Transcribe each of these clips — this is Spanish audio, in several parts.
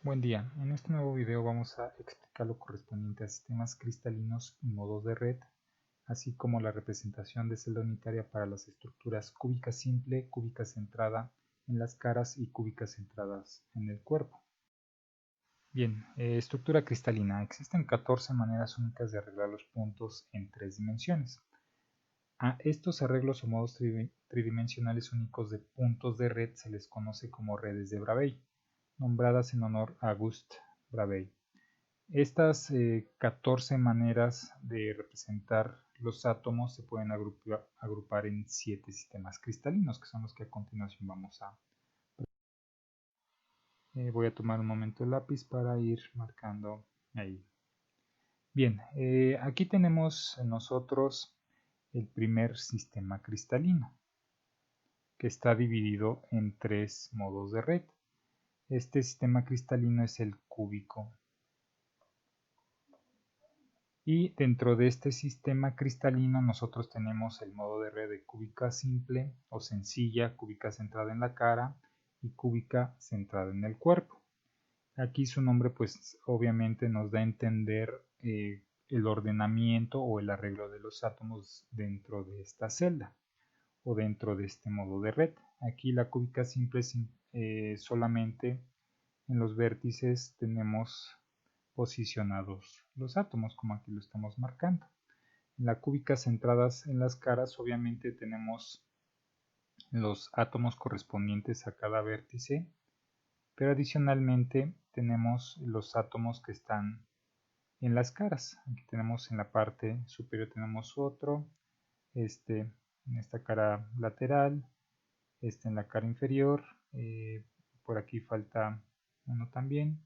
Buen día, en este nuevo video vamos a explicar lo correspondiente a sistemas cristalinos y modos de red, así como la representación de celda unitaria para las estructuras cúbica simple, cúbica centrada en las caras y cúbicas centradas en el cuerpo. Bien, estructura cristalina. Existen 14 maneras únicas de arreglar los puntos en 3 dimensiones. A estos arreglos o modos tridimensionales únicos de puntos de red se les conoce como redes de Bravais, nombradas en honor a Auguste Bravais. Estas 14 maneras de representar los átomos se pueden agrupar en 7 sistemas cristalinos, que son los que a continuación vamos a voy a tomar un momento el lápiz para ir marcando ahí. Bien, aquí tenemos nosotros el primer sistema cristalino, que está dividido en 3 modos de red. Este sistema cristalino es el cúbico. Y dentro de este sistema cristalino nosotros tenemos el modo de red de cúbica simple o sencilla, cúbica centrada en la cara y cúbica centrada en el cuerpo. Aquí su nombre pues obviamente nos da a entender el ordenamiento o el arreglo de los átomos dentro de esta celda o dentro de este modo de red. Aquí la cúbica simple solamente en los vértices tenemos posicionados los átomos, como aquí lo estamos marcando. En la cúbica centradas en las caras obviamente tenemos los átomos correspondientes a cada vértice, pero adicionalmente tenemos los átomos que están en las caras. Aquí tenemos en la parte superior tenemos otro, en esta cara lateral, en la cara inferior, por aquí falta uno también.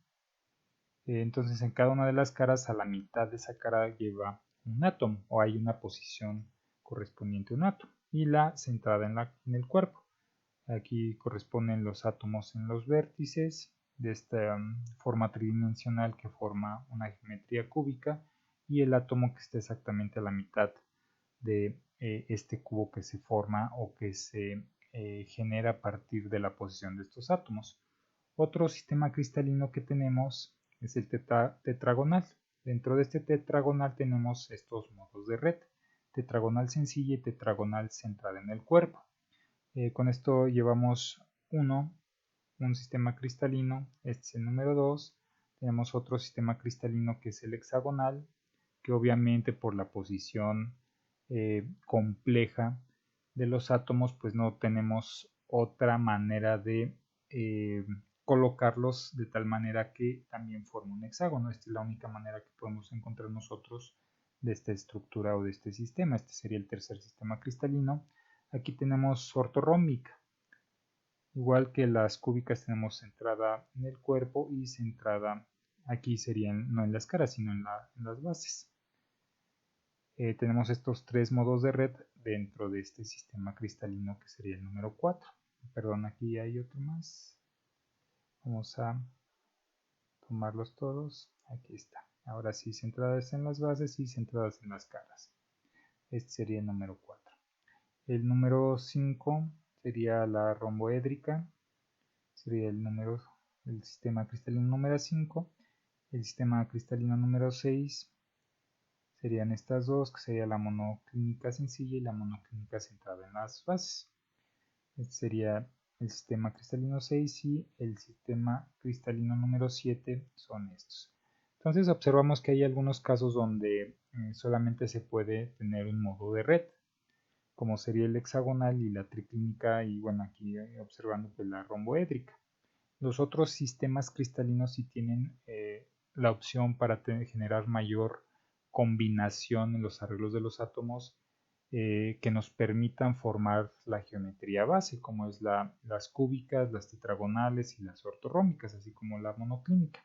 Entonces en cada una de las caras, a la mitad de esa cara lleva un átomo o hay una posición correspondiente a un átomo, y la centrada en el cuerpo. Aquí corresponden los átomos en los vértices de esta forma tridimensional que forma una geometría cúbica, y el átomo que está exactamente a la mitad de este cubo que se forma o que se genera a partir de la posición de estos átomos. Otro sistema cristalino que tenemos es el tetragonal. Dentro de este tetragonal tenemos estos modos de red: tetragonal sencilla y tetragonal centrada en el cuerpo. Con esto llevamos un sistema cristalino, este es el número 2. Tenemos otro sistema cristalino que es el hexagonal, que obviamente por la posición compleja de los átomos pues no tenemos otra manera de colocarlos de tal manera que también forme un hexágono. Esta es la única manera que podemos encontrar nosotros de esta estructura o de este sistema. Este sería el tercer sistema cristalino. Aquí tenemos ortorrómbica. Igual que las cúbicas tenemos centrada en el cuerpo y centrada, aquí serían no en las caras sino en las bases. Tenemos estos 3 modos de red dentro de este sistema cristalino, que sería el número 4. Perdón, aquí hay otro más. Vamos a tomarlos todos. Aquí está. Ahora sí, centradas en las bases y centradas en las caras. Este sería el número 4. El número 5 sería la romboédrica. Sería el sistema cristalino número 5. El sistema cristalino número 6 serían estas dos, que sería la monoclínica sencilla y la monoclínica centrada en las bases. Este sería el sistema cristalino 6, y el sistema cristalino número 7 son estos. Entonces observamos que hay algunos casos donde solamente se puede tener un modo de red, como sería el hexagonal y la triclínica, y bueno, aquí observando pues la romboédrica. Los otros sistemas cristalinos sí tienen la opción para generar mayor combinación en los arreglos de los átomos, que nos permitan formar la geometría base, como es las cúbicas, las tetragonales y las ortorrómbicas, así como la monoclínica.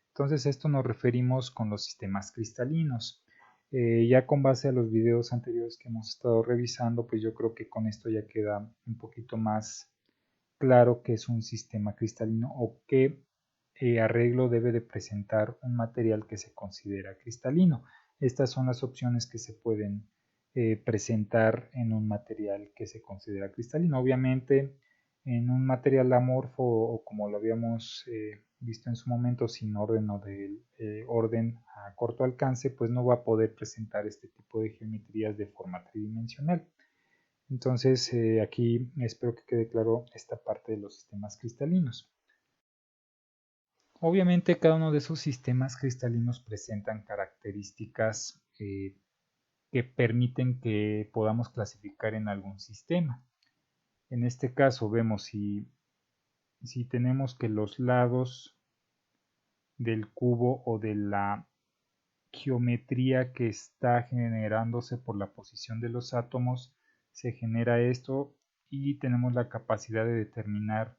Entonces, esto nos referimos con los sistemas cristalinos. Ya con base a los videos anteriores que hemos estado revisando, pues yo creo que con esto ya queda un poquito más claro qué es un sistema cristalino o qué arreglo debe de presentar un material que se considera cristalino. Estas son las opciones que se pueden presentar en un material que se considera cristalino. Obviamente En un material amorfo o como lo habíamos visto en su momento sin orden o del orden a corto alcance, pues no va a poder presentar este tipo de geometrías de forma tridimensional. Entonces aquí espero que quede claro esta parte de los sistemas cristalinos. Obviamente cada uno de esos sistemas cristalinos presentan características que permiten que podamos clasificar en algún sistema. En este caso vemos si tenemos que los lados del cubo o de la geometría que está generándose por la posición de los átomos, se genera esto y tenemos la capacidad de determinar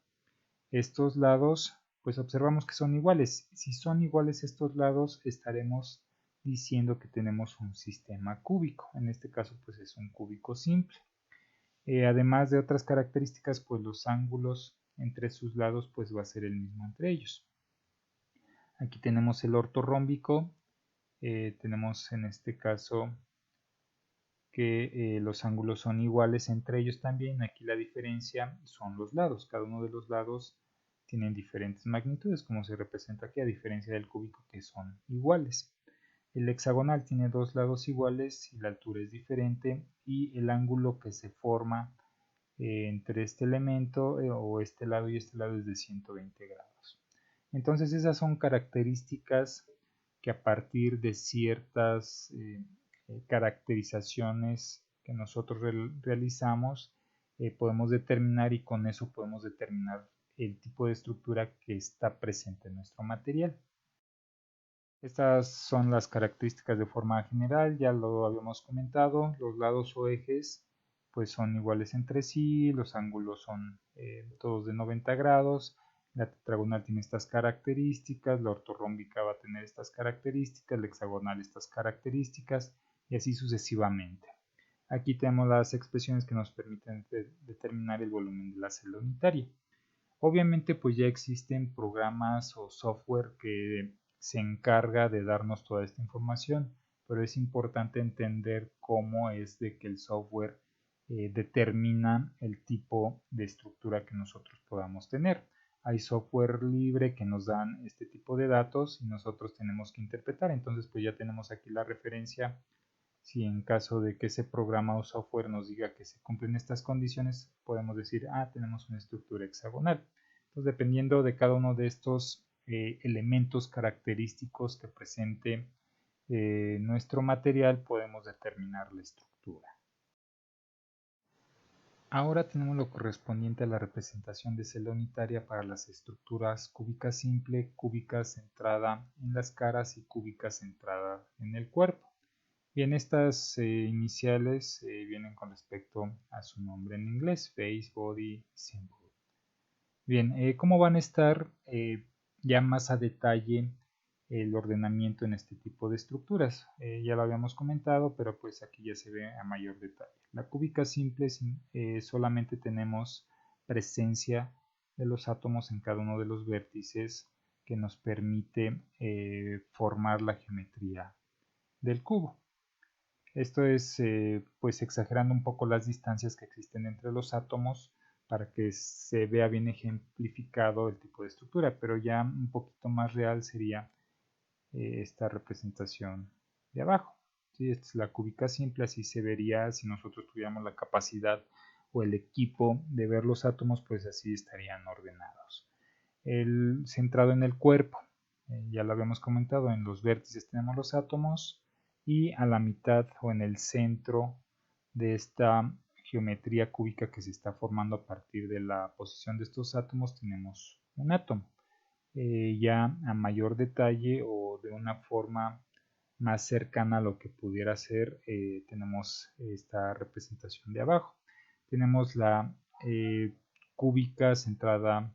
estos lados, pues observamos que son iguales. Si son iguales estos lados, estaremos diciendo que tenemos un sistema cúbico. En este caso, pues es un cúbico simple. Además de otras características, pues los ángulos entre sus lados pues va a ser el mismo entre ellos. Aquí tenemos el ortorrómbico, tenemos en este caso que los ángulos son iguales entre ellos también. Aquí la diferencia son los lados, cada uno de los lados tienen diferentes magnitudes como se representa aquí, a diferencia del cúbico que son iguales. El hexagonal tiene dos lados iguales y la altura es diferente, y el ángulo que se forma entre este elemento o este lado y este lado es de 120 grados. Entonces esas son características que a partir de ciertas caracterizaciones que nosotros realizamos podemos determinar, y con eso podemos determinar el tipo de estructura que está presente en nuestro material. Estas son las características de forma general, ya lo habíamos comentado. Los lados o ejes pues son iguales entre sí, los ángulos son todos de 90 grados, la tetragonal tiene estas características, la ortorrómbica va a tener estas características, la hexagonal estas características y así sucesivamente. Aquí tenemos las expresiones que nos permiten determinar el volumen de la celda unitaria. Obviamente pues ya existen programas o software que se encarga de darnos toda esta información, pero es importante entender cómo es de que el software determina el tipo de estructura que nosotros podamos tener. Hay software libre que nos dan este tipo de datos y nosotros tenemos que interpretar. Entonces pues ya tenemos aquí la referencia. Si en caso de que ese programa o software nos diga que se cumplen estas condiciones, podemos decir, tenemos una estructura hexagonal. Entonces, dependiendo de cada uno de estos elementos característicos que presente nuestro material, podemos determinar la estructura. Ahora tenemos lo correspondiente a la representación de celda unitaria para las estructuras cúbica simple, cúbica centrada en las caras y cúbica centrada en el cuerpo. Bien, estas iniciales vienen con respecto a su nombre en inglés, face, body, symbol. Bien, ¿cómo van a estar ya más a detalle el ordenamiento en este tipo de estructuras? Ya lo habíamos comentado, pero pues aquí ya se ve a mayor detalle. La cúbica simple solamente tenemos presencia de los átomos en cada uno de los vértices que nos permite formar la geometría del cubo. Esto es pues exagerando un poco las distancias que existen entre los átomos para que se vea bien ejemplificado el tipo de estructura, pero ya un poquito más real sería esta representación de abajo. ¿Sí? Esta es la cúbica simple, así se vería si nosotros tuviéramos la capacidad o el equipo de ver los átomos, pues así estarían ordenados. El centrado en el cuerpo, ya lo habíamos comentado, en los vértices tenemos los átomos y a la mitad o en el centro de esta geometría cúbica que se está formando a partir de la posición de estos átomos tenemos un átomo. Ya a mayor detalle o de una forma más cercana a lo que pudiera ser, tenemos esta representación de abajo. Tenemos la cúbica centrada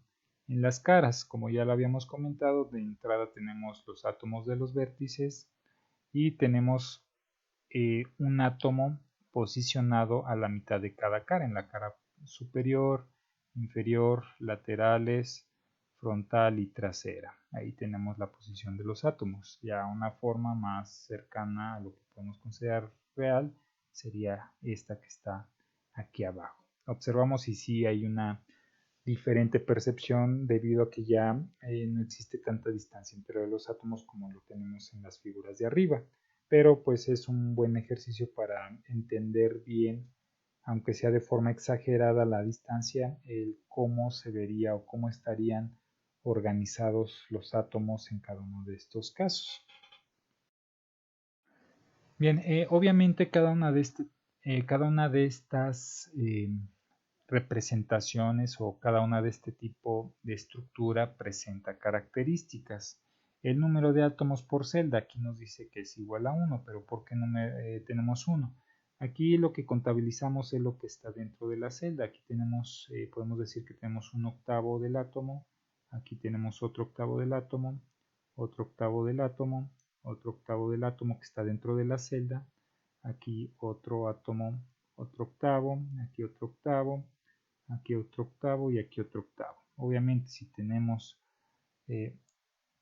en las caras. Como ya lo habíamos comentado, de entrada tenemos los átomos de los vértices y tenemos un átomo posicionado a la mitad de cada cara, en la cara superior, inferior, laterales, frontal y trasera. Ahí tenemos la posición de los átomos. Ya una forma más cercana a lo que podemos considerar real sería esta que está aquí abajo. Observamos si sí hay una diferente percepción debido a que ya no existe tanta distancia entre los átomos como lo tenemos en las figuras de arriba. Pero pues es un buen ejercicio para entender bien, aunque sea de forma exagerada la distancia, el cómo se vería o cómo estarían organizados los átomos en cada uno de estos casos. Bien, obviamente cada una de estas representaciones o cada una de este tipo de estructura presenta características. El número de átomos por celda aquí nos dice que es igual a 1, pero ¿por qué no tenemos 1? Aquí lo que contabilizamos es lo que está dentro de la celda. Aquí tenemos, podemos decir que tenemos un octavo del átomo, aquí tenemos otro octavo del átomo, otro octavo del átomo, otro octavo del átomo que está dentro de la celda, aquí otro átomo, otro octavo, aquí otro octavo, aquí otro octavo y aquí otro octavo. Obviamente si tenemos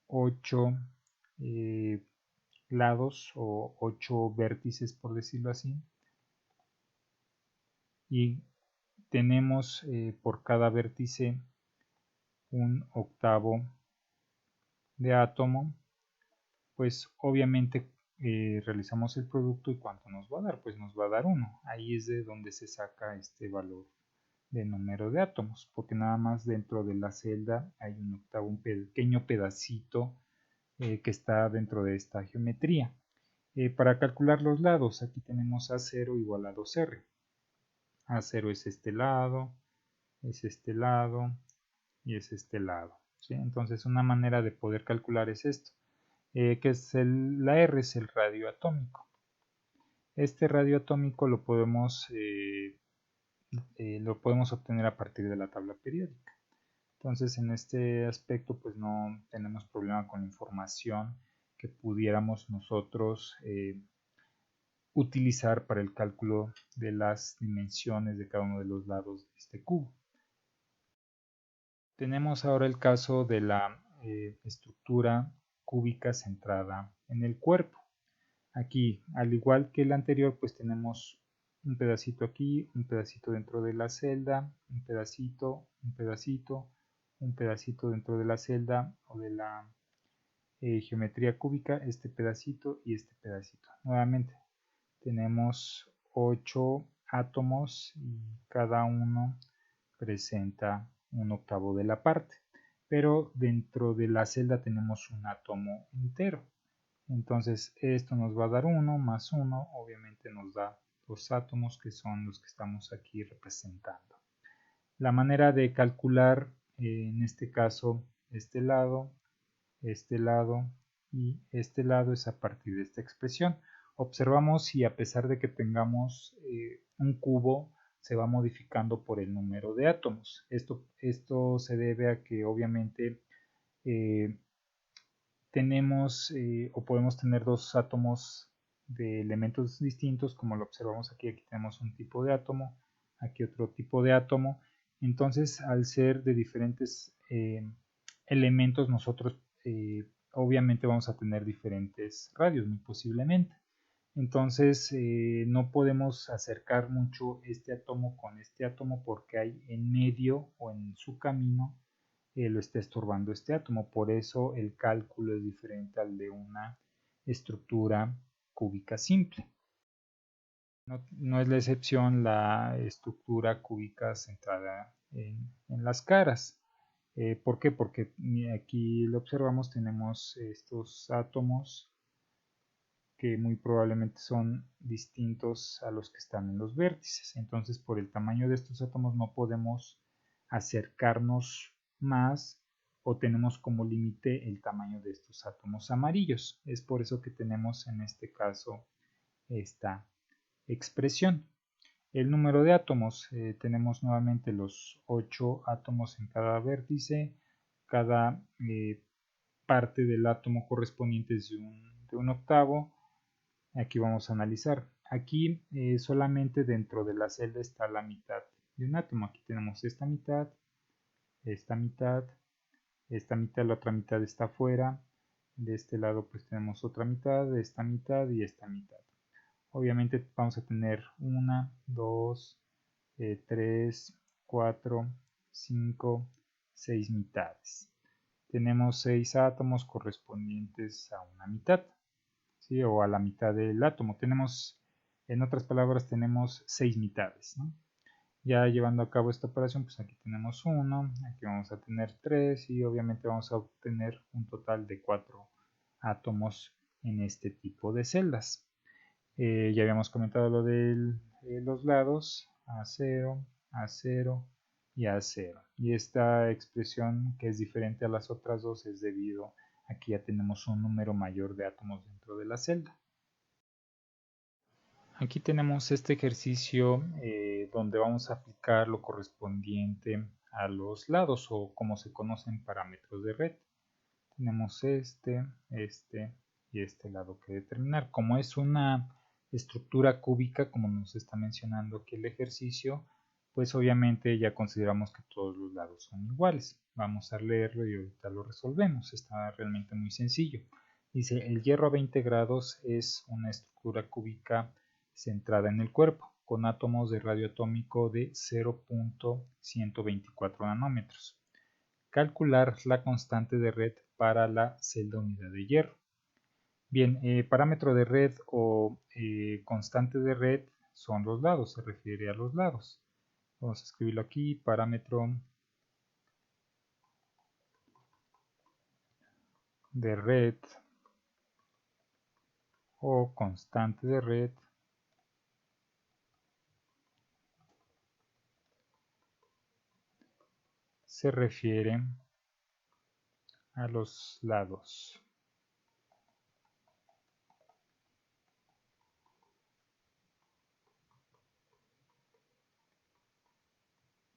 8 lados o 8 vértices por decirlo así, y tenemos por cada vértice un octavo de átomo, pues obviamente realizamos el producto y ¿cuánto nos va a dar? Pues nos va a dar 1. Ahí es de donde se saca este valor de número de átomos, porque nada más dentro de la celda hay un octavo, un pequeño pedacito que está dentro de esta geometría. Para calcular los lados, aquí tenemos A0 igual a 2R. A0 es este lado y es este lado. ¿Sí? Entonces una manera de poder calcular es esto, que es la R es el radio atómico. Este radio atómico lo podemos obtener a partir de la tabla periódica. Entonces en este aspecto pues no tenemos problema con la información que pudiéramos nosotros utilizar para el cálculo de las dimensiones de cada uno de los lados de este cubo. Tenemos ahora el caso de la estructura cúbica centrada en el cuerpo. Aquí, al igual que el anterior, pues tenemos un pedacito aquí, un pedacito dentro de la celda, un pedacito, un pedacito, un pedacito dentro de la celda o de la geometría cúbica, este pedacito y este pedacito. Nuevamente, tenemos 8 átomos y cada uno presenta un octavo de la parte, pero dentro de la celda tenemos un átomo entero. Entonces esto nos va a dar 1 más 1, obviamente nos da los átomos que son los que estamos aquí representando. La manera de calcular en este caso este lado y este lado es a partir de esta expresión. Observamos si a pesar de que tengamos un cubo se va modificando por el número de átomos. Esto se debe a que obviamente tenemos o podemos tener dos átomos de elementos distintos, como lo observamos aquí. Aquí tenemos un tipo de átomo, aquí otro tipo de átomo. Entonces, al ser de diferentes elementos, nosotros obviamente vamos a tener diferentes radios, muy posiblemente. Entonces, no podemos acercar mucho este átomo con este átomo porque hay en medio o en su camino lo está estorbando este átomo. Por eso el cálculo es diferente al de una estructura cúbica simple. No es la excepción la estructura cúbica centrada en las caras. ¿Por qué? Porque aquí lo observamos, tenemos estos átomos que muy probablemente son distintos a los que están en los vértices. Entonces, por el tamaño de estos átomos no podemos acercarnos más o tenemos como límite el tamaño de estos átomos amarillos. Es por eso que tenemos en este caso esta expresión. El número de átomos, tenemos nuevamente los 8 átomos en cada vértice, cada parte del átomo correspondiente es de un octavo. Aquí vamos a analizar. Aquí solamente dentro de la celda está la mitad de un átomo. Aquí tenemos esta mitad, esta mitad, esta mitad, la otra mitad está afuera. De este lado pues tenemos otra mitad, esta mitad y esta mitad. Obviamente vamos a tener 1, 2, 3, 4, 5, 6 mitades. Tenemos 6 átomos correspondientes a una mitad, ¿sí? O a la mitad del átomo. Tenemos, en otras palabras, tenemos 6 mitades, ¿no? Ya llevando a cabo esta operación, pues aquí tenemos 1, aquí vamos a tener 3 y obviamente vamos a obtener un total de 4 átomos en este tipo de celdas. Ya habíamos comentado lo de los lados, A0, A0 y A0. Y esta expresión, que es diferente a las otras dos, es debido a que ya tenemos un número mayor de átomos dentro de la celda. Aquí tenemos este ejercicio donde vamos a aplicar lo correspondiente a los lados, o como se conocen, parámetros de red. Tenemos este y este lado que determinar. Como es una estructura cúbica, como nos está mencionando aquí el ejercicio, pues obviamente ya consideramos que todos los lados son iguales. Vamos a leerlo y ahorita lo resolvemos. Está realmente muy sencillo. Dice, el hierro a 20 grados es una estructura cúbica centrada en el cuerpo, con átomos de radio atómico de 0.124 nanómetros. Calcular la constante de red para la celda unidad de hierro. Bien, parámetro de red o constante de red son los lados, se refiere a los lados. Vamos a escribirlo aquí, parámetro de red o constante de red se refiere a los lados.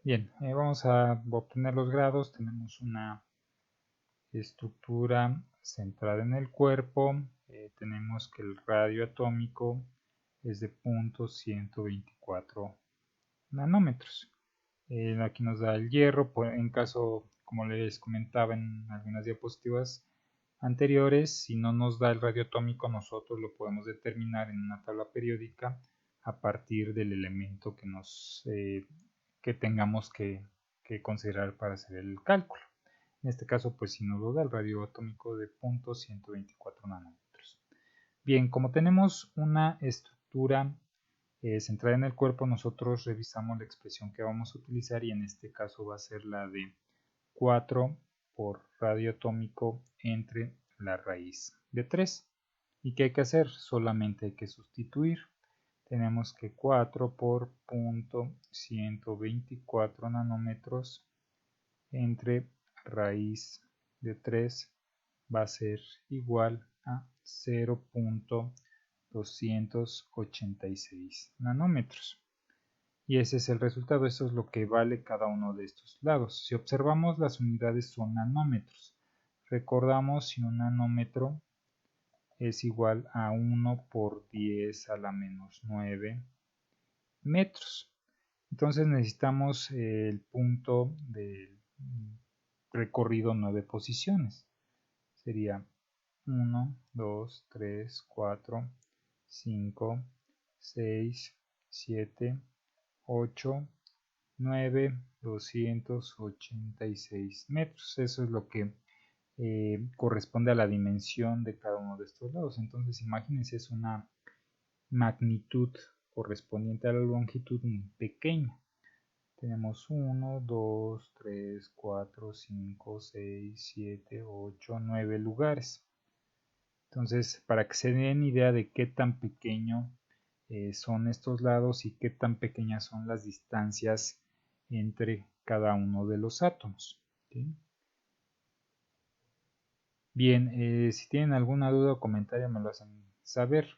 Bien, vamos a obtener los grados. Tenemos una estructura centrada en el cuerpo. Tenemos que el radio atómico es de 0.124 nanómetros. Aquí nos da el hierro, en caso, como les comentaba en algunas diapositivas anteriores, si no nos da el radio atómico, nosotros lo podemos determinar en una tabla periódica a partir del elemento que tengamos que considerar para hacer el cálculo. En este caso, pues si nos lo da el radio atómico de 0.124 nanómetros. Bien, como tenemos una estructura centrada en el cuerpo, nosotros revisamos la expresión que vamos a utilizar y en este caso va a ser la de 4 por radio atómico entre la raíz de 3. ¿Y qué hay que hacer? Solamente hay que sustituir. Tenemos que 4 por 0.124 nanómetros entre raíz de 3 va a ser igual a 0.286 nanómetros. Y ese es el resultado, eso es lo que vale cada uno de estos lados. Si observamos, las unidades son nanómetros. Recordamos, si un nanómetro es igual a 1 por 10 a la menos 9 metros. Entonces necesitamos el punto del recorrido 9 posiciones. Sería 1, 2, 3, 4, 5, 6, 7, 8, 9, 286 metros. Eso es lo que corresponde a la dimensión de cada uno de estos lados. Entonces imagínense, es una magnitud correspondiente a la longitud muy pequeña. Tenemos 1, 2, 3, 4, 5, 6, 7, 8, 9 lugares. Entonces, para que se den idea de qué tan pequeño son estos lados y qué tan pequeñas son las distancias entre cada uno de los átomos. ¿Sí? Bien, si tienen alguna duda o comentario me lo hacen saber.